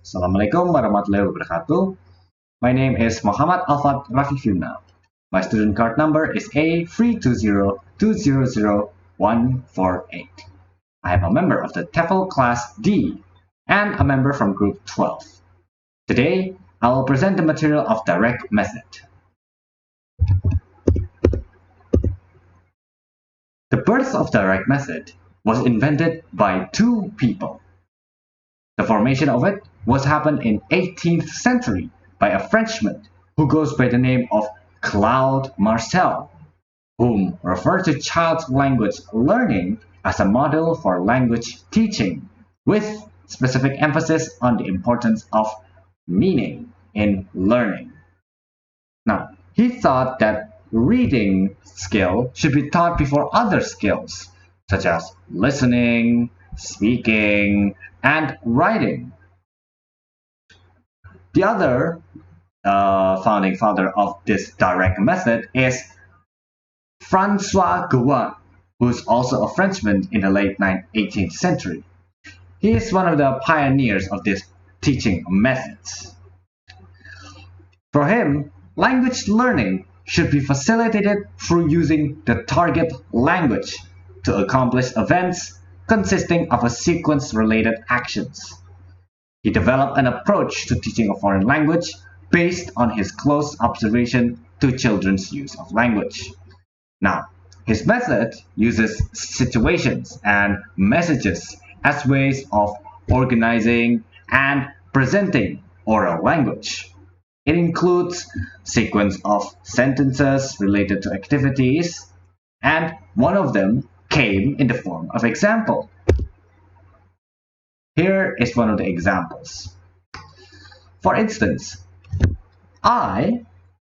Assalamualaikum warahmatullahi wabarakatuh. My name is Mochammad Alfat Rafif Yumna. My student card number is A3202000148. I am a member of the TEFL Class D and a member from Group 12. Today, I will present the material of direct method. The birth of direct method was invented by two people. The formation of it was happened in 18th century by a Frenchman who goes by the name of Claude Marcel, whom referred to child language learning as a model for language teaching, with specific emphasis on the importance of meaning in learning. Now, he thought that reading skill should be taught before other skills, such as listening, speaking, and writing. The other founding father of this direct method is Francois Gouin, who is also a Frenchman in the late 18th century. He is one of the pioneers of this teaching methods. For him, language learning should be facilitated through using the target language to accomplish events consisting of a sequence related actions. He developed an approach to teaching a foreign language based on his close observation to children's use of language. Now, his method uses situations and messages as ways of organizing and presenting oral language. It includes sequence of sentences related to activities, and one of them came in the form of example. Here is one of the examples. For instance, I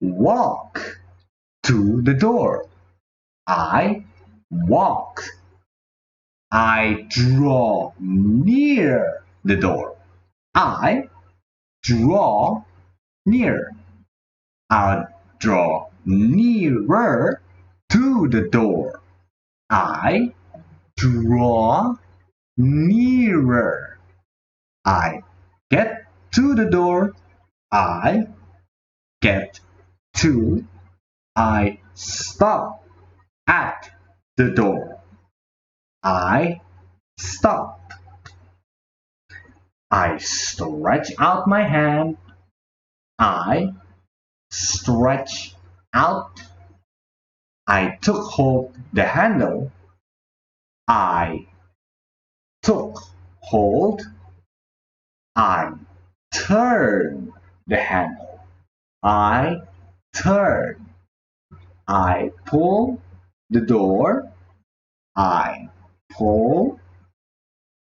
walk to the door. I walk. I draw near the door. I draw near. I'll draw nearer to the door. I draw nearer. I get to the door. I get to. I stop at the door. I stop. I stretch out my hand. I stretch out. I took hold the handle. I took hold. I turn the handle. I turn. I pull the door. I pull.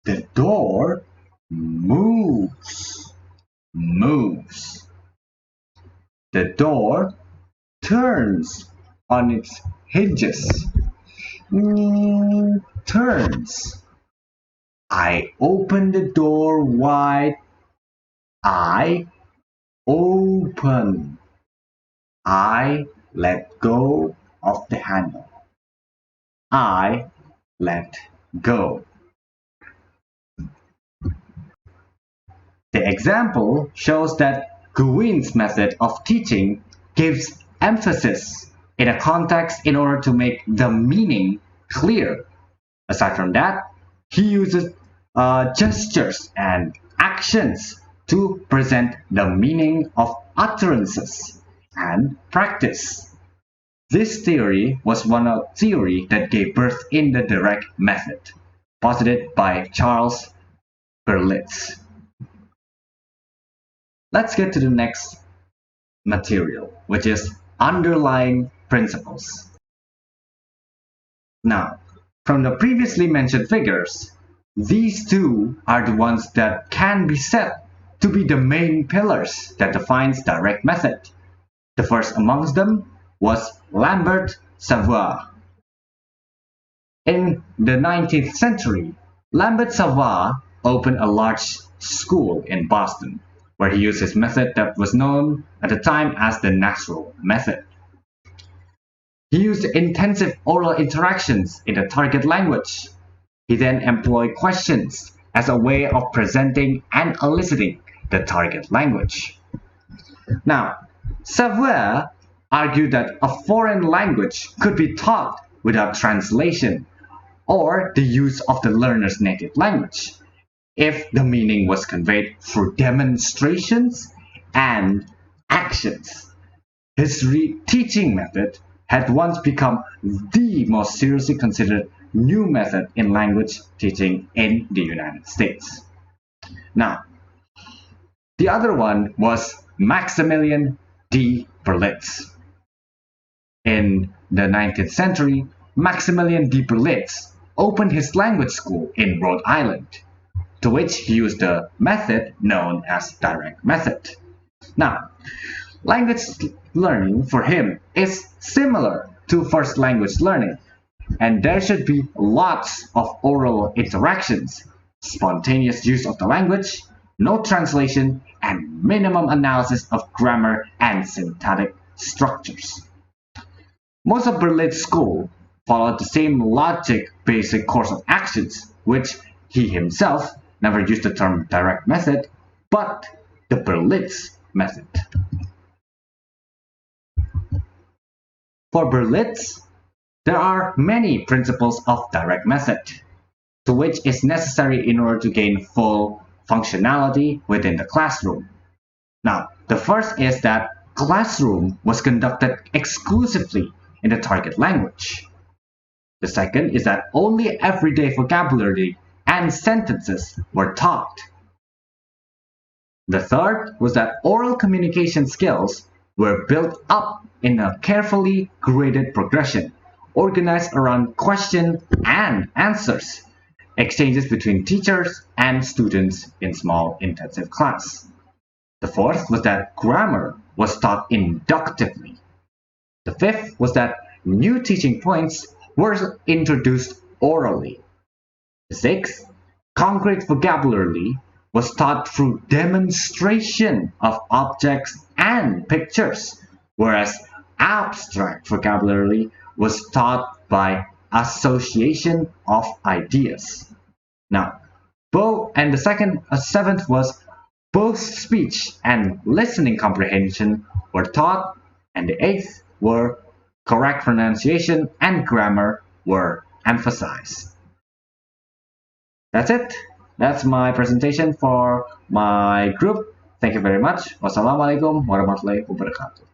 The door moves. Moves. The door turns on its hinges. Turns. I open the door wide. I open. I let go of the handle. I let go. The example shows that Gouin's method of teaching gives emphasis in a context in order to make the meaning clear. Aside from that, he uses gestures and actions to present the meaning of utterances and practice. This theory was one of theory that gave birth in the direct method, posited by Charles Berlitz. Let's get to the next material, which is underlying principles. Now, from the previously mentioned figures, these two are the ones that can be said to be the main pillars that defines direct method. The first amongst them was Lambert Savoir. In the 19th century, Lambert Savoir opened a large school in Boston, where he used his method that was known at the time as the natural method. He used intensive oral interactions in the target language. He then employed questions as a way of presenting and eliciting the target language. Now, Savoir argued that a foreign language could be taught without translation or the use of the learner's native language if the meaning was conveyed through demonstrations and actions. His teaching method had once become the most seriously considered new method in language teaching in the United States. Now, the other one was Maximilian de Berlitz. In the 19th century, Maximilian de Berlitz opened his language school in Rhode Island, to which he used the method known as direct method. Now, language learning for him is similar to first language learning, and there should be lots of oral interactions, spontaneous use of the language, no translation, and minimum analysis of grammar and syntactic structures. Most of Berlitz's school followed the same logic basic course of actions, which he himself never used the term direct method, but the Berlitz method. For Berlitz, there are many principles of direct method, to which is necessary in order to gain full functionality within the classroom. Now, the first is that classroom was conducted exclusively in the target language. The second is that only everyday vocabulary and sentences were taught. The third was that oral communication skills were built up in a carefully graded progression, organized around question and answers, exchanges between teachers and students in small intensive class. The fourth was that grammar was taught inductively. The fifth was that new teaching points were introduced orally. The sixth, concrete vocabulary was taught through demonstration of objects and pictures, whereas abstract vocabulary was taught by association of ideas. Now, the seventh was both speech and listening comprehension were taught, and the eighth were correct pronunciation and grammar were emphasized. That's it. That's my presentation for my group. Thank you very much. Wassalamualaikum warahmatullahi wabarakatuh.